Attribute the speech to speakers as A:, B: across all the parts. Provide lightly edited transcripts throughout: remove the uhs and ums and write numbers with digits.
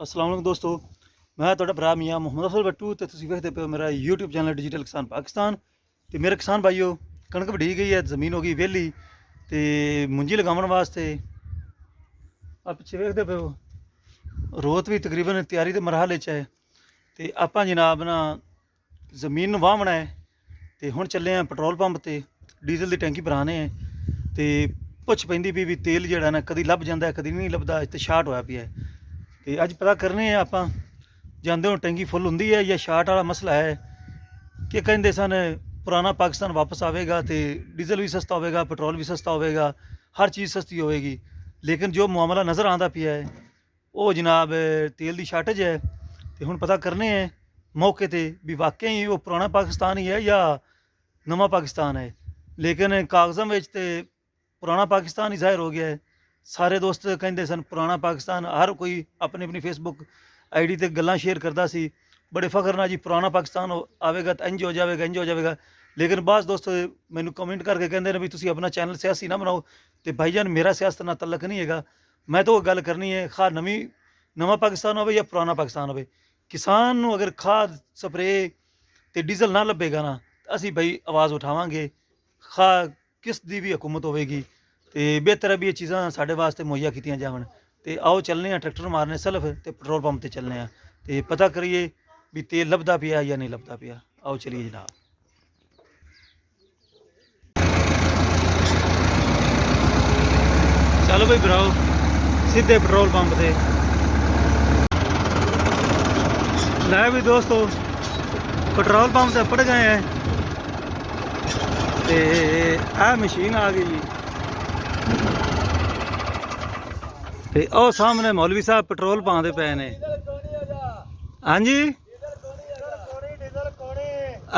A: अस्सलाम वालेकुम दोस्तों, मैं ਤੁਹਾਡਾ ਭਰਾ ਮੀਆਂ ਮੁਹੰਮਦ ਅਫਜ਼ਲ ਬੱਟੂ ਤੇ ਤੁਸੀਂ ਵੇਖਦੇ ਪਏ ਹੋ ਮੇਰਾ YouTube ਚੈਨਲ ਡਿਜੀਟਲ ਕਿਸਾਨ ਪਾਕਿਸਤਾਨ। ਤੇ ਮੇਰੇ ਕਿਸਾਨ ਭਾਈਓ, ਕਣਕ ਵਢੀ ਗਈ ਹੈ, ਜ਼ਮੀਨ ਹੋ ਗਈ ਵਿਹਲੀ ਤੇ ਮੁੰਜੀ ਲਗਾਉਣ ਵਾਸਤੇ ਆ ਪਿੱਛੇ ਵੇਖਦੇ ਪਏ ਹੋ ਰੋਤ ਵੀ ਤਕਰੀਬਨ ਤਿਆਰੀ ਦੇ ਮਰਹਲੇ 'ਚ ਹੈ। ਤੇ ਆਪਾਂ ਜਨਾਬ ਨਾ ਜ਼ਮੀਨ ਨੂੰ ਵਾਹਣਾ ਹੈ ਤੇ ਹੁਣ ਚੱਲੇ ਆ ਪੈਟਰੋਲ ਪੰਪ ਤੇ ਡੀਜ਼ਲ ਦੀ ਟੈਂਕੀ ਭਰਾਣੇ ਹੈ। ਤੇ ਪੁੱਛ ਪੈਂਦੀ ਵੀ ਤੇਲ ਜਿਹੜਾ ਨਾ ਕਦੀ ਲੱਭ ਜਾਂਦਾ ਕਦੀ ਨਹੀਂ ਲੱਭਦਾ, ਤੇ ਸ਼ਾਰਟ ਹੋਇਆ ਪਿਆ ਹੈ। ਤੇ ਅੱਜ ਪਤਾ ਕਰਨੇ ਆ ਆਪਾਂ ਜਾਂਦੇ ਹੋ ਟੈਂਕੀ ਫੁੱਲ ਹੁੰਦੀ ਹੈ ਜਾਂ ਸ਼ਾਰਟ ਵਾਲਾ ਮਸਲਾ ਹੈ ਕਿ ਕਹਿੰਦੇ ਸਨ ਪੁਰਾਣਾ ਪਾਕਿਸਤਾਨ ਵਾਪਸ ਆਵੇਗਾ ਤੇ ਡੀਜ਼ਲ ਵੀ ਸਸਤਾ ਹੋਵੇਗਾ, ਪੈਟਰੋਲ ਵੀ ਸਸਤਾ ਹੋਵੇਗਾ, ਹਰ ਚੀਜ਼ ਸਸਤੀ ਹੋਵੇਗੀ। ਲੇਕਿਨ ਜੋ ਮਾਮਲਾ ਨਜ਼ਰ ਆਉਂਦਾ ਪਿਆ ਹੈ ਉਹ ਜਨਾਬ ਤੇਲ ਦੀ ਸ਼ਾਰਟੇਜ ਹੈ। ਤੇ ਹੁਣ ਪਤਾ ਕਰਨੇ ਹੈ ਮੌਕੇ ਤੇ ਵੀ ਵਾਕਈ ਉਹ ਪੁਰਾਣਾ ਪਾਕਿਸਤਾਨ ਹੀ ਹੈ ਜਾਂ ਨਵਾਂ ਪਾਕਿਸਤਾਨ ਹੈ। ਲੇਕਿਨ ਕਾਗਜ਼ਾਂ ਵਿੱਚ ਤੇ ਪੁਰਾਣਾ ਪਾਕਿਸਤਾਨ ਹੀ ਜ਼ਾਹਿਰ ਹੋ ਗਿਆ ਹੈ। ਸਾਰੇ ਦੋਸਤ ਕਹਿੰਦੇ ਸਨ ਪੁਰਾਣਾ ਪਾਕਿਸਤਾਨ, ਹਰ ਕੋਈ ਆਪਣੀ ਆਪਣੀ ਫੇਸਬੁੱਕ ਆਈਡੀ ਤੇ ਗੱਲਾਂ ਸ਼ੇਅਰ ਕਰਦਾ ਸੀ ਬੜੇ ਫਖਰ ਨਾਲ, ਜੀ ਪੁਰਾਣਾ ਪਾਕਿਸਤਾਨ ਆਵੇਗਾ ਤਾਂ ਇੰਜ ਹੋ ਜਾਵੇਗਾ ਇੰਜ ਹੋ ਜਾਵੇਗਾ। ਲੇਕਿਨ ਬਾਅਦ ਦੋਸਤ ਮੈਨੂੰ ਕਮੈਂਟ ਕਰਕੇ ਕਹਿੰਦੇ ਨੇ ਵੀ ਤੁਸੀਂ ਆਪਣਾ ਚੈਨਲ ਸਿਆਸੀ ਨਾ ਬਣਾਓ। ਤੇ ਭਾਈਜਾਨ ਮੇਰਾ ਸਿਆਸਤ ਨਾਲ ਤਲਕ ਨਹੀਂ ਹੈਗਾ, ਮੈਂ ਤਾਂ ਉਹ ਗੱਲ ਕਰਨੀ ਹੈ ਖਾ ਨਵਾਂ ਪਾਕਿਸਤਾਨ ਹੋਵੇ ਜਾਂ ਪੁਰਾਣਾ ਪਾਕਿਸਤਾਨ ਹੋਵੇ, ਕਿਸਾਨ ਨੂੰ ਅਗਰ ਖਾਦ ਸਪਰੇ ਤੇ ਡੀਜ਼ਲ ਨਾ ਲੱਭੇਗਾ ਨਾ ਅਸੀਂ ਭਾਈ ਆਵਾਜ਼ ਉਠਾਵਾਂਗੇ, ਖਾ ਕਿਸ ਦੀ ਵੀ ਹਕੂਮਤ ਹੋਵੇਗੀ। ਤੇ ਬਿਹਤਰ ਹੈ ਵੀ ਇਹ ਚੀਜ਼ਾਂ ਸਾਡੇ ਵਾਸਤੇ ਮੁਹੱਈਆ ਕੀਤੀਆਂ ਜਾਵਣ। ਤੇ ਆਓ ਚੱਲਨੇ ਆ ਟਰੈਕਟਰ ਮਾਰਨੇ ਸਲਫ ਤੇ ਪੈਟਰੋਲ ਪੰਪ ਤੇ ਚੱਲਨੇ ਆ ਤੇ ਪਤਾ ਕਰੀਏ ਵੀ ਤੇਲ ਲੱਭਦਾ ਪਿਆ ਜਾਂ ਨਹੀਂ ਲੱਭਦਾ ਪਿਆ। ਆਓ ਚਲੀਏ ਜਨਾਬ। ਚਲੋ ਬਈ ਭਰਾਓ ਸਿੱਧੇ ਪੈਟਰੋਲ ਪੰਪ ਤੇ। ਲੈ ਵੀ ਦੋਸਤੋ ਪੈਟਰੋਲ ਪੰਪ ਤੇ ਪੜ ਗਏ ਹੈ ਤੇ ਆਹ ਮਸ਼ੀਨ ਆ ਗਈ ਜੀ। ਤੇ ਉਹ ਸਾਹਮਣੇ ਮੌਲਵੀ ਸਾਹਿਬ ਪੈਟਰੋਲ ਪਾਉਂਦੇ ਪਏ ਨੇ। ਹਾਂਜੀ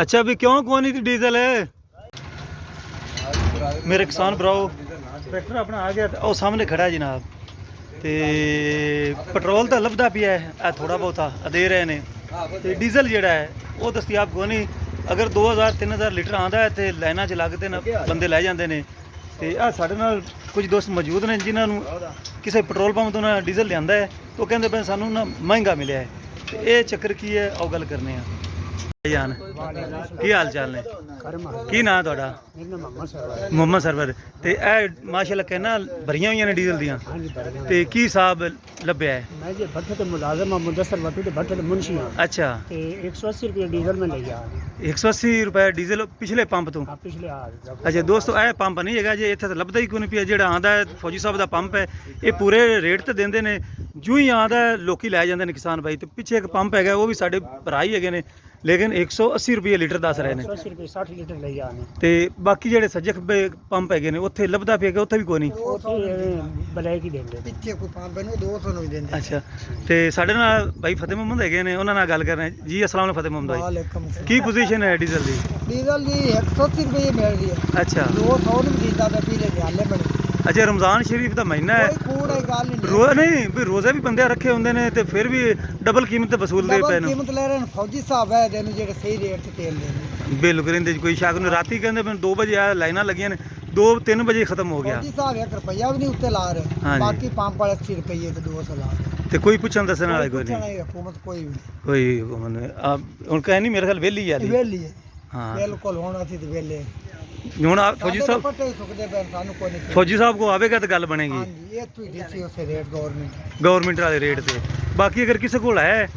A: ਅੱਛਾ ਵੀ ਕਿਉਂ ਕੋਈ ਨਹੀਂ ਡੀਜ਼ਲ ਹੈ? ਮੇਰੇ ਕਿਸਾਨ ਭਰਾਓ ਟਰੈਕਟਰ ਆਪਣਾ ਆ ਗਿਆ, ਉਹ ਸਾਹਮਣੇ ਖੜਾ ਜਨਾਬ। ਤੇ ਪੈਟਰੋਲ ਤਾਂ ਲੱਭਦਾ ਪਿਆ ਹੈ, ਇਹ ਥੋੜਾ ਬਹੁਤਾ ਦੇ ਰਹੇ ਨੇ। ਤੇ ਡੀਜ਼ਲ ਜਿਹੜਾ ਹੈ ਉਹ ਦਸਤਿਆਬ ਕੋਈ ਨਹੀਂ। ਅਗਰ 2000-3000 ਲੀਟਰ ਆਉਂਦਾ ਹੈ ਤੇ ਲਾਈਨਾਂ 'ਚ ਲੱਗਦੇ ਨੇ ਬੰਦੇ ਲੈ ਜਾਂਦੇ ਨੇ। ਤੇ ਆ ਸਾਡੇ ਨਾਲ ਕੁਝ ਦੋਸਤ ਮੌਜੂਦ ਨੇ ਜਿਨ੍ਹਾਂ ਨੂੰ ਕਿਸੇ ਪੈਟਰੋਲ ਪੰਪ ਤੋਂ ਨਾ ਡੀਜ਼ਲ ਲਿਆਂਦਾ ਹੈ, ਉਹ ਕਹਿੰਦੇ ਪਏ ਸਾਨੂੰ ਨਾ ਮਹਿੰਗਾ ਮਿਲਿਆ ਹੈ। ਤੇ ਇਹ ਚੱਕਰ ਕੀ ਹੈ ਉਹ ਗੱਲ ਕਰਨੇ ਆ। ਜਾਨ ਕੀ ਹਾਲ ਚਾਲ ਨੇ? ਕੀ ਨਾਂ ਤੁਹਾਡਾ? ਮੁਹੰਮਦ ਸਰਵਰ। ਤੇ ਇਹ ਮਾਸ਼ਾਅੱਲਾ ਕਹਿਣਾ ਭਰੀਆਂ ਹੋਈਆਂ ਨੇ ਡੀਜ਼ਲ ਦੀਆਂ। ਤੇ ਕੀ ਹਿਸਾਬ ਲੱਭਿਆ ਹੈ?
B: मैं जो भट्टे तो मुलाजम मुदस्सर वटू के भट्टे तो मुंशी हाँ।
A: अच्छा
B: ते 180 रुपये डीजल में ले गया
A: 180 रुपए ਡੀਜ਼ਲ ਪਿਛਲੇ ਪੰਪ ਤੋਂ।
B: हाँ पिछले आज
A: ਅੱਛਾ ਦੋਸਤੋ ਇਹ ਪੰਪ ਨਹੀਂ ਹੈਗਾ ਜੇ, ਇੱਥੇ ਤਾਂ ਲੱਭਦਾ ਹੀ ਕੋਈ ਨਹੀਂ ਪਿਆ। ਜਿਹੜਾ ਆਉਂਦਾ ਹੈ ਫੌਜੀ ਸਾਹਿਬ ਦਾ ਪੰਪ ਹੈ, ਇਹ ਪੂਰੇ ਰੇਟ ਤੇ ਦਿੰਦੇ ਨੇ। ਜੂ ਹੀ ਆਉਂਦਾ ਲੋਕੀ ਲੈ ਜਾਂਦੇ ਨੇ ਕਿਸਾਨ ਭਾਈ। ਤੇ ਪਿੱਛੇ ਇੱਕ ਪੰਪ ਹੈਗਾ ਉਹ ਵੀ ਸਾਡੇ ਭਰਾ ਹੀ ਹੈਗੇ ਨੇ, ਲੇਕਿਨ 180 ਰੁਪਏ ਲੀਟਰ ਦੱਸ ਰਹੇ ਨੇ।
B: 180 रुपये 60 लीटर ले गया ने
A: ਤੇ ਬਾਕੀ ਜਿਹੜੇ ਸੱਜੇ ਖੱਬੇ ਪੰਪ ਹੈਗੇ ਨੇ ਉੱਥੇ ਲੱਭਦਾ ਪਿਆ ਉੱਥੇ ਵੀ ਕੋਈ ਨਹੀਂ।
B: ब्लैक ही देंगे
C: ਪਿੱਛੇ ਕੋਈ ਪੰਪ ਨੂੰ 200 ਨੂੰ ਹੀ ਦਿੰਦੇ।
A: ਅੱਛਾ ਤੇ ਸਾਡੇ ਨਾਲ ਭਾਈ ਫਤਿਹ ਮੁਹੰਮਦ ਹੈਗੇ ਨੇ, ਉਹਨਾਂ ਨਾਲ ਗੱਲ ਕਰ ਰਹੇ ਹਾਂ ਜੀ। ਅਸਲਾਮ ਵਾਲੇਕੁਮ ਫਤਿਹ ਮੁਹੰਮਦ ਭਾਈ,
C: ਵਾਲੇਕੁਮ ਸਲਾਮ।
A: ਕੀ ਪੋਜੀਸ਼ਨ ਹੈ ਡੀਜ਼ਲ ਦੀ?
C: ਡੀਜ਼ਲ ਦੀ 180 ਰੁਪਏ ਮਿਲ ਰਹੀ ਹੈ।
A: ਅੱਛਾ
C: 200 ਨੂੰ ਦਿੰਦਾ ਤੇ ਪੀਲੇ ਨਿਆਲੇ ਬਣੇ।
A: ਅੱਛਾ ਰਮਜ਼ਾਨ ਸ਼ਰੀਫ ਦਾ ਮਹੀਨਾ ਹੈ,
C: ਕੋਈ ਕੂੜ ਦੀ ਗੱਲ ਨਹੀਂ।
A: ਰੋਜ਼ ਨਹੀਂ ਵੀ ਰੋਜ਼ੇ ਵੀ ਬੰਦੇ ਰੱਖੇ ਹੁੰਦੇ ਨੇ ਤੇ ਫਿਰ ਵੀ ਡਬਲ ਕੀਮਤ ਵਸੂਲਦੇ ਪਏ ਨੇ।
C: ਕੀਮਤ ਲੈ ਰਹੇ ਨੇ ਫੌਜੀ ਸਾਹਿਬ ਹੈ ਜਿਹਨੂੰ ਜਿਹੜੇ ਸਹੀ ਰੇਟ ਤੇ ਤੇਲ ਦੇਣੇ।
A: ਬਿਲਕੁਲ ਇਹਦੇ 'ਚ ਕੋਈ ਸ਼ੱਕ ਨਹੀਂ। ਰਾਤੀ ਕਹਿੰਦੇ ਮੈਨੂੰ 2 ਵਜੇ ਆ ਲਾਈਨਾਂ ਲੱਗੀਆਂ ਨੇ, 2-3 ਵਜੇ ਖਤਮ ਹੋ ਗਿਆ।
C: ਫੌਜੀ ਸਾਹਿਬ 1 ਰੁਪਈਆ ਵੀ ਨਹੀਂ ਉੱਤੇ ਲਾ ਰਹੇ,
A: ਹਾਂਜੀ।
C: ਬਾਕੀ ਪੰਪ ਵਾਲੇ 80 ਰੁਪਏ ਤੇ 200 ਲਾ ਰਹੇ।
A: ਤੇ ਕੋਈ ਪੁੱਛਣ ਦੱਸਣ ਵਾਲਾ ਕੋਈ
C: ਪੁੱਛਣਾ
A: ਨਹੀਂ,
C: ਹੀ ਹਕੂਮਤ ਕੋਈ ਵੀ ਨਹੀਂ।
A: ਕੋਈ ਹੁਕਮ ਨਹੀਂ। ਹੁਣ ਕਹੇ ਨਹੀਂ ਮੇਰੇ ਖਿਆਲ ਵਿਹਲੀ ਆ ਦੀ।
C: ਵਿਹਲੀ ਹੈ
A: ਹਾਂ
C: ਬਿਲਕੁਲ, ਹੁਣ ਅਸੀਂ ਤੇ ਵਿਹਲੇ।
A: ਹੁਣ ਫੌਜੀ ਸਾਹਿਬ
C: ਪੱਟੇ ਸੁੱਕਦੇ ਪਏ ਸਾਨੂੰ ਕੋਈ ਨਹੀਂ।
A: ਫੌਜੀ ਸਾਹਿਬ ਕੋ ਆਵੇਗਾ ਤਾਂ ਗੱਲ ਬਣੇਗੀ
C: ਹਾਂਜੀ ਇੱਥੋਂ ਹੀ ਦਿੱਤੀ ਉਸੇ ਰੇਟ ਗਵਰਨਮੈਂਟ।
A: ਗਵਰਨਮੈਂਟ ਵਾਲੇ ਰੇਟ ਤੇ। ਬਾਕੀ ਅਗਰ ਕਿਸੇ ਕੋਲ ਹੈ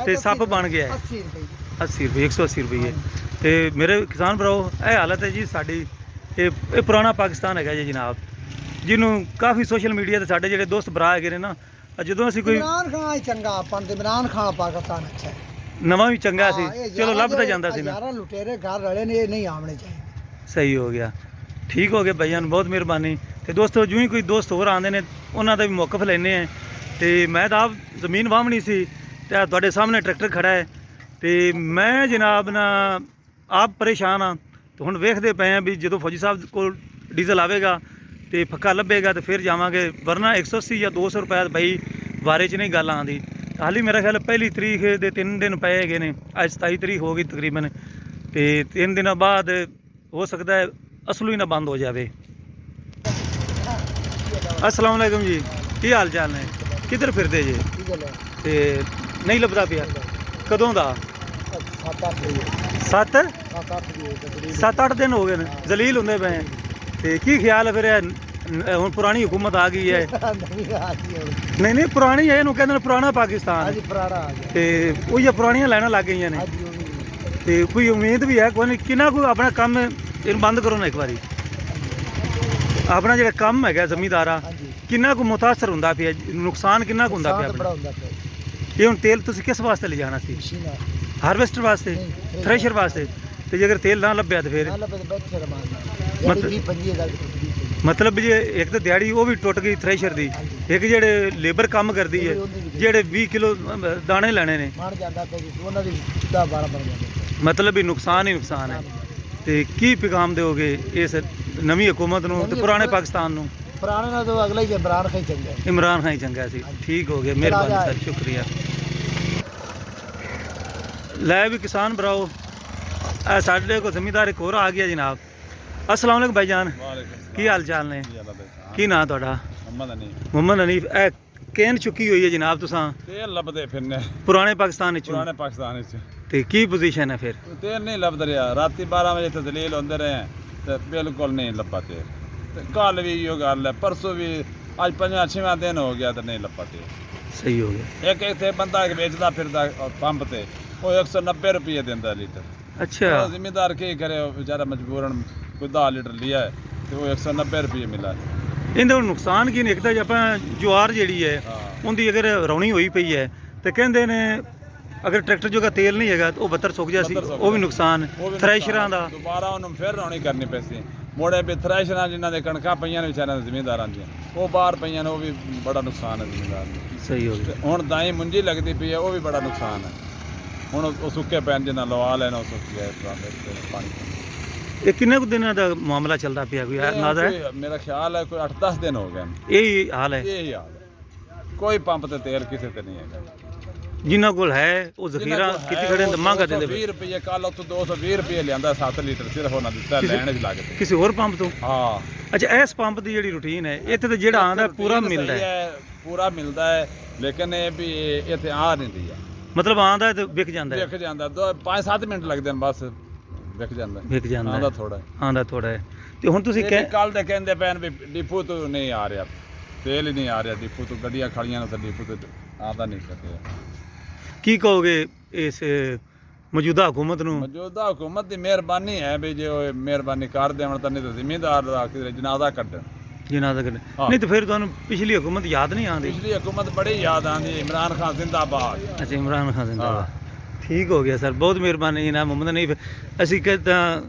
A: ਤੇ ਸੱਪ ਬਣ ਗਿਆ ਹੈ
C: 80 ਰੁਪਏ
A: 80 ਰੁਪਏ 180 ਰੁਪਏ। ਤੇ ਮੇਰੇ ਕਿਸਾਨ ਭਰਾਓ ਇਹ ਹਾਲਤ ਹੈ ਜੀ ਸਾਡੀ। ਇਹ ਪੁਰਾਣਾ ਪਾਕਿਸਤਾਨ ਹੈਗਾ ਜੀ ਜਨਾਬ, ਜਿਹਨੂੰ ਕਾਫੀ ਸੋਸ਼ਲ ਮੀਡੀਆ ਤੇ ਸਾਡੇ ਜਿਹੜੇ ਦੋਸਤ ਭਰਾ ਹੈਗੇ ਨੇ ਨਾ, ਜਦੋਂ ਅਸੀਂ ਕੋਈ
C: ਇਮਰਾਨ ਖਾਨ ਹੀ ਚੰਗਾ ਆਪਾਂ ਤੇ ਇਮਰਾਨ ਖਾਨ ਪਾਕਿਸਤਾਨ ਅੱਛਾ ਹੈ।
A: ਨਵਾਂ ਵੀ ਚੰਗਾ ਸੀ,
C: ਹਾਂ, ਇਹ
A: ਚਲੋ ਲੱਭ ਤਾਂ
C: ਜਿਹੜੇ
A: ਜਾਂਦਾ ਸੀ ਨਾ।
C: ਯਾਰਾਂ ਲੁਟੇਰੇ ਘਰ ਰਲੇ ਨੇ, ਇਹ ਨਹੀਂ ਆਉਣੇ ਚਾਹੀਦੇ।
A: ਸਹੀ ਹੋ ਗਿਆ, ਠੀਕ ਹੋ ਗਿਆ ਭਾਈਆਂ ਨੂੰ ਬਹੁਤ ਮਿਹਰਬਾਨੀ। ਤੇ ਦੋਸਤੋ ਜਿਉਂ ਹੀ ਕੋਈ ਦੋਸਤ ਹੋਰ ਆਉਂਦੇ ਨੇ ਉਹਨਾਂ ਦਾ ਵੀ ਮੌਕਫ ਲੈਂਦੇ ਆ। ਤੇ ਮੈਂ ਤਾਂ ਆਪ ਜ਼ਮੀਨ ਵਾਹਣੀ ਸੀ ਤੇ ਆਹ ਤੁਹਾਡੇ ਸਾਹਮਣੇ ਟਰੈਕਟਰ ਖੜਾ ਹੈ। ਤੇ ਮੈਂ ਜਨਾਬ ਨਾ ਆਪ ਪਰੇਸ਼ਾਨ ਹਾਂ। ਤੇ ਹੁਣ ਵੇਖਦੇ ਪਏ ਆ ਵੀ ਜਦੋਂ ਫੌਜੀ ਸਾਹਿਬ ਕੋਲ ਡੀਜ਼ਲ ਆਵੇਗਾ ਤੇ ਫੱਕਾ ਲੱਭੇਗਾ ਤੇ ਫਿਰ ਜਾਵਾਂਗੇ, ਵਰਨਾ 180 ਜਾਂ 200 ਰੁਪਏ ਭਾਈ ਬਾਰੇ 'ਚ ਨਹੀਂ ਗੱਲ ਆਉਂਦੀ। ਹਾਲੀ ਮੇਰਾ ਖਿਆਲ 1 ਤਰੀਕ ਦੇ 3 ਦਿਨ ਪਏ ਹੈਗੇ ਨੇ, ਅੱਜ 27 ਤਰੀਕ ਹੋ ਗਈ ਤਕਰੀਬਨ। ਤੇ 3 ਦਿਨਾਂ ਬਾਅਦ ਹੋ ਸਕਦਾ ਹੈ ਅਸਲੂ ਹੀ ਨਾ ਬੰਦ ਹੋ ਜਾਵੇ। अस्सलाम वालेकुम जी, की हाल चाल ने? ਕਿੱਧਰ ਫਿਰਦੇ ਜੇ
C: ਡੀਜ਼ਲ ਹੈ
A: ਤੇ ਨਹੀਂ ਲੱਭਦਾ ਪਿਆ ਕਦੋਂ ਦਾ
C: 7-8 ਵਜੇ
A: 7
C: 7-8 ਵਜੇ ਤਕਰੀਬਨ
A: 7-8 ਦਿਨ ਹੋ ਗਏ ਨੇ ਜ਼ਲੀਲ ਹੁੰਦੇ ਪਏ ਆ। ਤੇ ਕੀ ਖਿਆਲ ਹੈ ਫਿਰ ਹੁਣ ਪੁਰਾਣੀ ਹੁਕੂਮਤ ਆ ਗਈ ਹੈ
C: ਨਵੀਂ ਆ ਗਈ ਹੁਣ
A: ਨਹੀਂ ਪੁਰਾਣੀ ਹੈ ਇਹਨੂੰ ਕਹਿੰਦੇ ਨੇ ਪੁਰਾਣਾ ਪਾਕਿਸਤਾਨ
C: ਹਾਂਜੀ ਪੁਰਾਣਾ ਆ ਗਿਆ
A: ਤੇ ਉਹੀ ਪੁਰਾਣੀਆਂ ਲੈਣਾ ਲੱਗ ਗਈਆਂ ਨੇ
C: ਹਾਂਜੀ ਉਹ ਵੀ
A: ਤੇ ਕੋਈ ਉਮੀਦ ਵੀ ਹੈ ਕੋਈ ਨਹੀਂ ਕਿੰਨਾ ਕੋਈ ਆਪਣਾ ਕੰਮ ਇਹਨੂੰ ਬੰਦ ਕਰੋ ਨਾ ਇੱਕ ਵਾਰੀ ਆਪਣਾ ਜਿਹੜਾ ਕੰਮ ਹੈਗਾ ਜ਼ਮੀਂਦਾਰਾ
C: ਹਾਂਜੀ
A: ਕਿੰਨਾ ਕੁ ਮੁਤਾਸਰ ਹੁੰਦਾ ਪਿਆ ਨੁਕਸਾਨ ਕਿੰਨਾ ਕੁ ਹੁੰਦਾ ਪਿਆ
C: ਸਾਥ ਬੜਾ
A: ਆਪਣਾ
C: ਹੁੰਦਾ ਪਿਆ
A: ਇਹ ਹੁਣ ਤੇਲ ਤੁਸੀਂ ਕਿਸ ਵਾਸਤੇ ਲਿਜਾਣਾ ਸੀ
C: ਮਸ਼ੀਨਾਂ
A: ਹਾਰਵੈਸਟਰ ਵਾਸਤੇ
C: ਨਹੀਂ,
A: ਥ੍ਰੈਸ਼ਰ ਵਾਸਤੇ ਤੇ ਜੇਕਰ ਤੇਲ ਨਾ ਲੱਭਿਆ ਤੇ ਫਿਰ
C: ਨਾਲ ਲੱਭੇ ਬੈਠੇ ਰਮਾਨ
A: ਮਤਲਬ-
C: ਜਿਹੜੀ 20-25 ਹਜ਼ਾਰ
A: ਮਤਲਬ ਵੀ ਜੇ ਇੱਕ ਤਾਂ ਦਿਹਾੜੀ ਉਹ ਵੀ ਟੁੱਟ ਗਈ ਥ੍ਰੈਸ਼ਰ ਦੀ ਇੱਕ ਜਿਹੜੇ ਲੇਬਰ ਕੰਮ ਕਰਦੀ ਹੈ ਜਿਹੜੇ 20 ਕਿਲੋ ਦਾਣੇ ਲੈਣੇ ਨੇ
C: ਮਾਰ ਜਾਂਦਾ ਤੇ ਉਹਨਾਂ ਦੀ 10-12 ਬਣ ਜਾਂਦੇ
A: ਮਤਲਬ ਵੀ ਨੁਕਸਾਨ ਹੀ ਨੁਕਸਾਨ ਹੈ ਤੇ ਕੀ ਪੈਗਾਮ ਦਿਓਗੇ ਇਸ ਨਵੀਂ ਹਕੂਮਤ ਨੂੰ ਤੇ ਪੁਰਾਣੇ ਪਾਕਿਸਤਾਨ ਨੂੰ
C: ਪੁਰਾਣੇ ਨਾਲ ਤਾਂ ਅਗਲਾ ਹੀ ਇਮਰਾਨ ਖਾਨ ਚੰਗਾ
A: ਇਮਰਾਨ ਖਾਨ ਹੀ ਚੰਗਾ ਸੀ ਠੀਕ ਹੋ ਗਿਆ ਮਿਹਰਬਾਨੀ ਸਰ ਸ਼ੁਕਰੀਆ ਲੈ ਵੀ ਕਿਸਾਨ ਭਰਾਓ ਇਹ ਸਾਡੇ ਕੋਲ ਜ਼ਮੀਂਦਾਰ ਇੱਕ ਹੋਰ ਆ ਗਿਆ ਜਨਾਬ अस्सलाम वालेकुम भाईजान की हाल चाल ने की नाम ਤੁਹਾਡਾ ਮੁਹੰਮਦ ਹਨੀਫ ਇਹ ਕੇਨ ਚੁੱਕੀ ਹੋਈ ਹੈ ਜਨਾਬ ਤੁਸੀਂ
D: ਤੇਲ ਲੱਭਦੇ ਫਿਰਨੇ
A: ਪੁਰਾਣੇ ਪਾਕਿਸਤਾਨ ਵਿੱਚ
D: ਪੁਰਾਣੇ ਪਾਕਿਸਤਾਨ ਵਿੱਚ
A: ਤੇ ਕੀ ਪੋਜੀਸ਼ਨ ਹੈ ਫਿਰ
D: ਤੇਲ ਨਹੀਂ ਲੱਭਦਾ ਰਿਹਾ ਰਾਤੀ 12 ਵਜੇ ਤੇ ਦਲੀਲ ਹੁੰਦੇ ਰਹੇ ਤੇ ਬਿਲਕੁਲ ਨਹੀਂ ਲੱਭਾ ਤੇਲ ਤੇ ਕੱਲ ਵੀ ਇਹੋ ਗੱਲ ਹੈ ਪਰਸੋਂ ਵੀ ਅੱਜ 5-6ਵਾਂ ਦਿਨ ਹੋ ਗਿਆ ਤੇ ਨਹੀਂ ਲੱਭਾ ਤੇਲ
A: ਸਹੀ ਹੋ ਗਿਆ
D: ਇੱਕ ਇੱਥੇ ਬੰਦਾ ਵੇਚਦਾ ਫਿਰਦਾ ਪੰਪ ਤੇ ਉਹ 190 ਰੁਪਏ ਦਿੰਦਾ ਲੀਟਰ
A: ਅੱਛਾ
D: ਉਹ ਜ਼ਿਮੀਂਦਾਰ ਕੀ ਕਰੇ ਉਹ ਵਿਚਾਰਾ ਮਜਬੂਰਨ ਕੋਈ 10 ਲੀਟਰ ਲਿਆ ਹੈ ਤੇ ਉਹ 190 ਰੁਪਏ ਮਿਲਾ
A: ਇਹਦੇ ਹੁਣ ਨੁਕਸਾਨ ਕੀ ਨੇ ਇੱਕ ਤਾਂ ਜੇ ਆਪਾਂ ਜਵਾਰ ਜਿਹੜੀ ਹੈ ਉਹਦੀ ਅਗਰ ਰੌਣੀ ਹੋਈ ਪਈ ਹੈ ਤੇ ਕਹਿੰਦੇ ਨੇ ਅਗਰ ਟਰੈਕਟਰ ਜੋਗਾ ਤੇਲ ਨਹੀਂ ਹੈਗਾ ਤਾਂ ਉਹ ਬੱਤਰ ਸੁੱਕ ਜਾ ਸੀ ਉਹ ਵੀ ਨੁਕਸਾਨ ਥ੍ਰੈਸ਼ਰਾਂ ਦਾ
D: ਦੁਬਾਰਾ ਉਹਨੂੰ ਫਿਰ ਰੌਣੀ ਕਰਨੀ ਪੈਸੀ ਮੋੜੇ ਵੀ ਥ੍ਰੈਸ਼ਰਾਂ ਜਿਨ੍ਹਾਂ ਦੇ ਕਣਕਾਂ ਪਈਆਂ ਨੇ ਵਿਚਾਰਿਆਂ ਦੇ ਜ਼ਿਮੀਂਦਾਰਾਂ ਦੀਆਂ ਉਹ ਬਾਹਰ ਪਈਆਂ ਨੇ ਉਹ ਵੀ ਬੜਾ ਨੁਕਸਾਨ ਹੈ ਜ਼ਿਮੀਂਦਾਰ ਨੂੰ
A: ਸਹੀ ਹੋ ਗਿਆ
D: ਤੇ ਹੁਣ ਦਾਈ ਮੁੰਜੀ ਲੱਗਦੀ ਪਈ ਹੈ ਉਹ ਵੀ ਬੜਾ ਨੁਕਸਾਨ ਹੈ ਹੁਣ ਉਹ ਸੁੱਕੇ ਪੈਣ ਜਿੰਨਾ ਲਵਾ ਲੈਣਾ ਉਹ ਸੁੱਕ ਗਿਆ ਪਾਣੀ
A: ਇਹ ਕਿੰਨੇ ਕੁ ਦਿਨਾਂ ਦਾ ਮਾਮਲਾ ਚੱਲਦਾ ਪਿਆ ਕੋਈ ਅੰਦਾਜ਼ਾ ਹੈ
D: ਮੇਰਾ ਖਿਆਲ ਹੈ ਕੋਈ 8-10 ਦਿਨ ਹੋ ਗਏ ਨੇ।
A: ਇਹੀ ਹਾਲ ਹੈ
D: ਇਹ ਹੀ ਹਾਲ ਹੈ ਕੋਈ ਪੰਪ ਤੇ ਤੇਲ ਕਿਸੇ ਤੇ ਨਹੀਂ ਹੈਗਾ
A: ਜਿਨ੍ਹਾਂ ਕੋਲ ਹੈ ਉਹ ਜ਼ਖੀਰਾ ਕਿਤੇ ਖੜੇ ਨੇ ਮੰਗਾ ਦਿੰਦੇ
D: 20 ਰੁਪਏ ਕੱਲ ਉੱਥੋਂ 220 ਰੁਪਏ ਲਿਆਂਦਾ 7 ਲੀਟਰ ਸਿਰਫ ਉਹਨਾਂ ਦਿੱਤਾ ਲੈਣ ਚ ਲੱਗਦੇ
A: ਕਿਸੇ ਹੋਰ ਪੰਪ ਤੋਂ
D: ਹਾਂ
A: ਅੱਛਾ ਇਸ ਪੰਪ ਦੀ ਜਿਹੜੀ ਰੂਟੀਨ ਹੈ ਇੱਥੇ ਤਾਂ ਜਿਹੜਾ ਆਂਦਾ ਪੂਰਾ ਮਿਲਦਾ ਹੈ
D: ਪੂਰਾ ਮਿਲਦਾ ਹੈ ਲੇਕਿਨ ਇਹ ਵੀ ਇੱਥੇ ਆ ਨਹੀਂ ਹੈ
A: ਮਤਲਬ ਆਂਦਾ ਤੇ ਵਿਕ ਜਾਂਦਾ ਹੈ
D: ਵਿਕ ਜਾਂਦਾ 5-7 ਮਿੰਟ ਲੱਗਦੇ ਨੇ ਬਸ ਵਿਕ ਜਾਂਦਾ
A: ਵਿਕ ਜਾਂਦਾ
D: ਆਂਦਾ
A: ਹੈ
D: ਥੋੜਾ
A: ਆਂਦਾ ਥੋੜਾ ਹੈ ਤੇ ਹੁਣ ਤੁਸੀਂ
D: ਕੱਲ ਦੇ ਕਹਿੰਦੇ ਪੈਣ ਵੀ ਡਿਪੂ ਤੋਂ ਨਹੀਂ ਆ ਰਿਹਾ ਤੇਲ ਹੀ ਨਹੀਂ ਆ ਰਿਹਾ ਡਿਪੂ ਤੋਂ ਗੱਡੀਆਂ ਖੜੀਆਂ ਨੇ ਤਾਂ ਡਿਪੂ ਤੋਂ ਆਂਦਾ ਨਹੀਂ ਸਕਿਆ
A: ਕੀ ਕਹੋਗੇ ਇਸ ਮੌਜੂਦਾ ਹੁਕੂਮਤ ਨੂੰ
D: ਮੌਜੂਦਾ ਹੁਕੂਮਤ ਦੀ ਮਿਹਰਬਾਨੀ ਹੈ ਵੀ ਜੇ ਉਹ ਮਿਹਰਬਾਨੀ ਕਰ ਦੇਵਣ ਤਾਂ ਨਹੀਂ ਤਾਂ ਜ਼ਿਮੀਂਦਾਰ ਦਾ ਜਨਾਜ਼ਾ ਕੱਢਣ
A: ਜਿਨ੍ਹਾਂ ਦਾ ਨਹੀਂ ਤਾਂ ਫਿਰ ਤੁਹਾਨੂੰ ਪਿਛਲੀ ਹੁਕੂਮਤ ਯਾਦ ਨਹੀਂ ਆਉਂਦੀ
D: ਪਿਛਲੀ ਹੁਕੂਮਤ ਬੜੀ ਯਾਦ ਆਉਂਦੀ ਇਮਰਾਨ ਖਾਨ ਜ਼ਿੰਦਾਬਾਦ
A: ਅੱਛਾ ਇਮਰਾਨ ਖਾਨ ਜ਼ਿੰਦਾਬਾਦ ਠੀਕ ਹੋ ਗਿਆ ਸਰ ਬਹੁਤ ਮਿਹਰਬਾਨੀ ਜਨਾਬ ਮੁਹੰਮਦ ਹਨੀਫ ਅਸੀਂ ਤਾਂ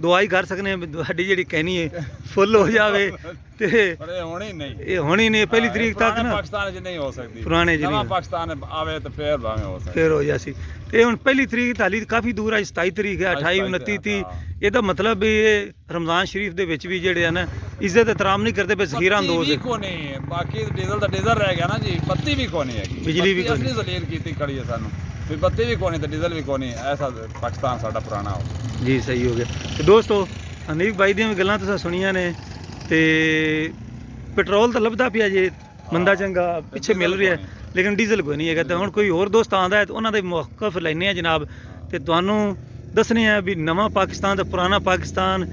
A: ਦੁਆ ਹੀ ਕਰ ਸਕਨੇ ਹਾਂ ਤੁਹਾਡੀ ਜਿਹੜੀ ਕਹਿਣੀ ਹੈ ਫੁੱਲ ਹੋ ਜਾਵੇ ਤੇ
D: ਪਰ ਇਹ ਹੋਣੀ ਨਹੀਂ
A: ਇਹ ਹੋਣੀ ਨਹੀਂ ਪਹਿਲੀ ਤਰੀਕ ਤੱਕ ਨਾ
D: ਪਾਕਿਸਤਾਨ 'ਚ ਨਹੀਂ ਹੋ ਸਕਦੀ
A: ਪੁਰਾਣੇ ਜਿਹੜੀ
D: ਨਵਾਂ ਪਾਕਿਸਤਾਨ ਆਵੇ ਤਾਂ ਫੇਰ ਭਾਵੇਂ ਹੋ ਸਕਦਾ
A: ਫੇਰ ਹੋ ਜਾਸੀ ਤੇ ਹੁਣ ਪਹਿਲੀ ਤਰੀਕ ਤਾਂ ਹਾਲੀ ਕਾਫੀ ਦੂਰ ਹੈ 27 ਤਰੀਕ ਹੈ 28 29 30 ਇਹਦਾ ਮਤਲਬ ਵੀ ਇਹ ਰਮਜ਼ਾਨ ਸ਼ਰੀਫ ਦੇ ਵਿੱਚ ਵੀ ਜਿਹੜੇ ਆ ਨਾ ਇੱਜ਼ਤ ਇਤਰਾਮ ਨਹੀਂ ਕਰਦੇ ਪਏ ਜ਼ਖੀਰਾ ਅੰਦੋਜ਼
D: ਬੱਤੀ ਵੀ ਕੋ ਨਹੀਂ ਬਾਕੀ ਡੀਜ਼ਲ ਦਾ ਡੀਜ਼ਲ ਰਹਿ ਗਿਆ ਨਾ ਜੀ ਬੱਤੀ ਵੀ ਕੋ ਨਹੀਂ ਹੈਗੀ
A: ਬਿਜਲੀ ਵੀ
D: ਅਸਲੀ ਜ਼ਲੀਲ ਕੀਤੀ ਖੜੀ ਹੈ ਸਾਨੂੰ ਵੀ ਬੱਤੀ ਵੀ ਕੋ ਨਹੀਂ ਤੇ ਡੀਜ਼ਲ ਵੀ ਕੋ ਨਹੀਂ ਐਸਾ ਪਾਕਿਸਤਾਨ ਸਾਡਾ ਪੁਰਾਣਾ ਹੋ
A: ਜੀ ਸਹੀ ਹੋ ਗਿਆ ਤੇ ਦੋਸਤੋ ਹਨੀਫ ਬਾਈ ਦੀਆਂ ਵੀ ਗੱਲਾਂ ਤੁਸੀਂ ਸੁਣੀਆਂ ਨੇ ਤੇ ਪੈਟਰੋਲ ਤਾਂ ਲੱਭਦਾ ਪਿਆ ਜੇ ਮੰਦਾ ਚੰਗਾ ਪਿੱਛੇ ਮਿਲ ਰਿਹਾ ਲੇਕਿਨ ਡੀਜ਼ਲ ਕੋਈ ਨਹੀਂ ਹੈਗਾ ਤੇ ਹੁਣ ਕੋਈ ਹੋਰ ਦੋਸਤ ਆਉਂਦਾ ਹੈ ਤੇ ਉਹਨਾਂ ਦੇ ਮੌਕਫ ਲੈਣੇ ਆ ਜਨਾਬ ਤੇ ਤੁਹਾਨੂੰ ਦੱਸਣੇ ਆ ਵੀ ਨਵਾਂ ਪਾਕਿਸਤਾਨ ਤੇ ਪੁਰਾਣਾ ਪਾਕਿਸਤਾਨ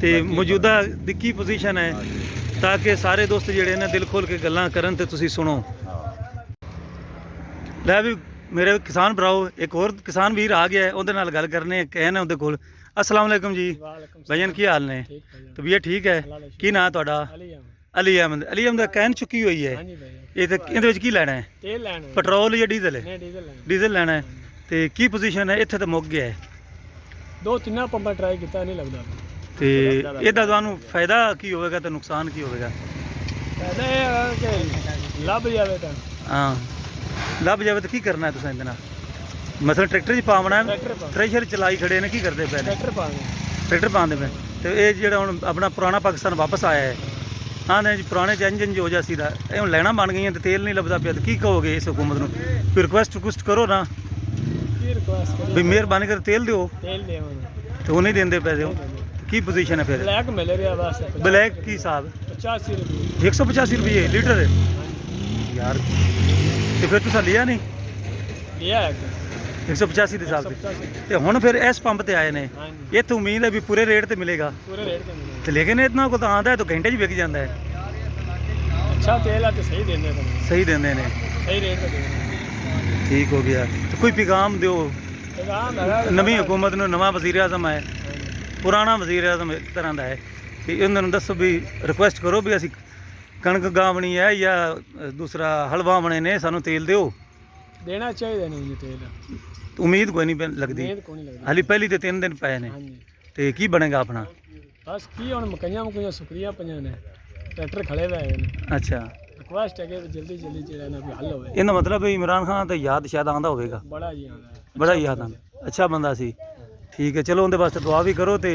A: ਤੇ ਮੌਜੂਦਾ ਦੀ ਕੀ ਪੋਜੀਸ਼ਨ ਹੈ ਤਾਂ ਕਿ ਸਾਰੇ ਦੋਸਤ ਜਿਹੜੇ ਨੇ ਦਿਲ ਖੋਲ ਕੇ ਗੱਲਾਂ ਕਰਨ ਤੇ ਤੁਸੀਂ ਸੁਣੋ ਲੈ ਵੀ ਮੇਰੇ ਕਿਸਾਨ ਭਰਾਓ ਇੱਕ ਹੋਰ ਕਿਸਾਨ ਵੀਰ ਆ ਗਿਆ ਉਹਦੇ ਨਾਲ ਗੱਲ ਕਰਨੇ ਕਹਿਣ ਉਹਦੇ ਕੋਲ अस्सलाम वालेकुम जी भाईजान की हाल ने तबीयत ठीक है की नाम ਤੁਹਾਡਾ ਅਲੀ ਅਹਿਮਦ ਦਾ ਕਹਿਣ ਚੁੱਕੀ ਹੋਈ ਹੈ ਇਹ ਤੇ ਇਹਦੇ ਵਿੱਚ ਕੀ ਲੈਣਾ ਹੈ
B: ਤੇਲ ਲੈਣਾ
A: ਪੈਟਰੋਲ ਜਾਂ ਡੀਜ਼ਲ ਹੈ
B: ਨਹੀਂ ਡੀਜ਼ਲ ਲੈਣਾ
A: ਡੀਜ਼ਲ ਲੈਣਾ ਹੈ ਤੇ ਕੀ ਪੋਜੀਸ਼ਨ ਹੈ ਇੱਥੇ ਤਾਂ ਮੁੱਕ ਗਿਆ ਹੈ
B: 2-3 ਪੰਪਾਂ ਟਰਾਈ ਕੀਤਾ ਨਹੀਂ ਲੱਗਦਾ
A: ਤੇ ਇਹਦਾ ਤੁਹਾਨੂੰ ਫਾਇਦਾ ਕੀ ਹੋਵੇਗਾ ਤੇ ਨੁਕਸਾਨ ਕੀ ਹੋਵੇਗਾ
B: ਫਾਇਦਾ ਇਹ ਹੈ ਕਿ ਲੱਭ ਜਾਵੇ ਤਾਂ
A: ਹਾਂ ਲੱਭ ਜਾਵੇ ਤਾਂ ਕੀ ਕਰਨਾ ਹੈ ਤੁਸੀਂ ਇਹਦੇ ਨਾਲ ਮਸਲ ਟਰੈਕਟਰ 'ਚ ਪਾਵਣਾ ਥ੍ਰੈਸ਼ਰ ਚਲਾਈ ਖੜੇ ਨੇ ਕੀ ਕਰਦੇ ਪਏ ਨੇ
B: ਟਰੈਕਟਰ ਪਾਉਂਦੇ
A: ਟਰੈਕਟਰ ਪਾਉਂਦੇ ਪਏ ਤੇ ਇਹ ਜਿਹੜਾ ਹੁਣ ਆਪਣਾ ਪੁਰਾਣਾ ਪਾਕਿਸਤਾਨ ਵਾਪਸ ਆਇਆ ਹੈ ਹਾਂ ਨੇ ਜੀ ਪੁਰਾਣੇ ਚ ਇੰਜਨ ਜੋ ਜਾ ਸੀ ਦਾ ਇਹ ਹੁਣ ਲੈਣਾ ਬਣ ਗਈਆਂ ਤੇ ਤੇਲ ਨਹੀਂ ਲੱਭਦਾ ਪਿਆ ਤੇ ਕੀ ਕਹੋਗੇ ਇਸ ਹੁਕੂਮਤ ਨੂੰ ਕੋਈ ਰਿਕੁਐਸਟ ਕਰੋ ਨਾ
B: ਕੀ ਰਿਕੁਐਸਟ ਕਰੀ
A: ਵੀ ਮਿਹਰਬਾਨੀ ਕਰ ਤੇਲ ਦਿਓ
B: ਤੇਲ ਦੇਵਾਂਗੇ
A: ਤੇ ਉਹ ਨਹੀਂ ਦਿੰਦੇ ਪੈਸੇ ਉਹ ਕੀ ਪੋਜੀਸ਼ਨ ਹੈ ਫਿਰ
B: ਬਲੈਕ ਮਿਲ ਰਿਹਾ ਬਸ
A: ਬਲੈਕ ਕੀ ਹਿਸਾਬ
B: 85 ਰੁਪਏ
A: 185 ਰੁਪਏ ਲੀਟਰ ਯਾਰ ਤੇ ਫਿਰ ਤੁਸੀਂ ਲਿਆ ਨਹੀਂ
B: ਲਿਆ ਹੈ
A: 185 ਦੇ ਹਿਸਾਬ ਤੇ
B: 185
A: ਤੇ ਹੁਣ ਫਿਰ ਇਸ ਪੰਪ ਤੇ ਆਏ ਨੇ
B: ਹਾਂਜੀ
A: ਇਹ ਤਾਂ ਉਮੀਦ ਹੈ ਵੀ ਪੂਰੇ ਰੇਟ ਤੇ ਮਿਲੇਗਾ
B: ਪੂਰੇ ਰੇਟ ਤੇ ਮਿਲੇਗਾ
A: ਤੇ ਲੇਕਿਨ ਇਤਨਾ ਕੋ ਤਾਂ ਆਂਦਾ ਹੈ ਤਾਂ ਘੰਟੇ 'ਚ ਵਿਕ ਜਾਂਦਾ ਹੈ
B: ਅੱਛਾ ਤੇਲ ਆ ਤੇ ਸਹੀ ਦਿੰਦੇ ਤੁਹਾਨੂੰ
A: ਸਹੀ ਦਿੰਦੇ ਨੇ
B: ਸਹੀ ਰੇਟ ਤੇ ਦਿੰਦੇ
A: ਠੀਕ ਹੋ ਗਿਆ ਤੇ ਕੋਈ ਪੈਗਾਮ ਦਿਓ
B: ਪੈਗਾਮ ਹੈਗਾ
A: ਨਵੀਂ ਹੁਕੂਮਤ ਨੂੰ ਨਵਾਂ ਵਜ਼ੀਰ ਆਜ਼ਮ ਹੈ ਪੁਰਾਣਾ ਵਜ਼ੀਰ ਆਜ਼ਮ ਇੱਕ ਤਰ੍ਹਾਂ ਦਾ ਹੈ ਕਿ ਉਹਨਾਂ ਨੂੰ ਦੱਸੋ ਵੀ ਰਿਕੁਐਸਟ ਕਰੋ ਵੀ ਅਸੀਂ ਕਣਕ ਗਾਵਣੀ ਹੈ ਜਾਂ ਦੂਸਰਾ ਹਲਵਾ ਬਣੇ ਨੇ ਸਾਨੂੰ ਤੇਲ ਦਿਓ
B: ਦੇਣਾ ਚਾਹੀਦਾ ਨਹੀਂ ਜੀ ਤੇਲ
A: ਉਮੀਦ ਕੋਈ ਨਹੀਂ ਲੱਗਦੀ
B: ਮਿਹਨਤ ਕੋਈ ਨਹੀਂ ਲੱਗਦੀ
A: ਹਾਲੀ ਪਹਿਲੀ ਤੇ 3 ਦਿਨ ਪਏ ਨੇ
B: ਹਾਂਜੀ
A: ਤੇ ਕੀ ਬਣੇਗਾ ਆਪਣਾ
B: ਬਸ ਕੀ ਹੁਣ ਮਕਈਆਂ ਸੁਕਰੀਆਂ ਪਈਆਂ ਨੇ ਟਰੈਕਟਰ ਖੜੇ ਹੋਏ ਨੇ
A: ਅੱਛਾ
B: ਰਿਕੁਐਸਟ ਹੈ ਕਿ ਜਲਦੀ ਜਿਹੜਾ ਨਾ ਕੋਈ ਹੱਲ ਹੋਵੇ
A: ਇਹਦਾ ਮਤਲਬ ਹੈ ਇਮਰਾਨ ਖਾਨ ਤਾਂ ਯਾਦ ਸ਼ਾਇਦ ਆਂਦਾ ਹੋਵੇਗਾ
B: ਬੜਾ ਜੀ ਆਉਂਦਾ ਹੈ
A: ਬੜਾ ਯਾਦ ਆਂਦਾ ਅੱਛਾ ਬੰਦਾ ਸੀ ਠੀਕ ਹੈ ਚਲੋ ਉਹਦੇ ਵਾਸਤੇ ਦੁਆ ਵੀ ਕਰੋ ਤੇ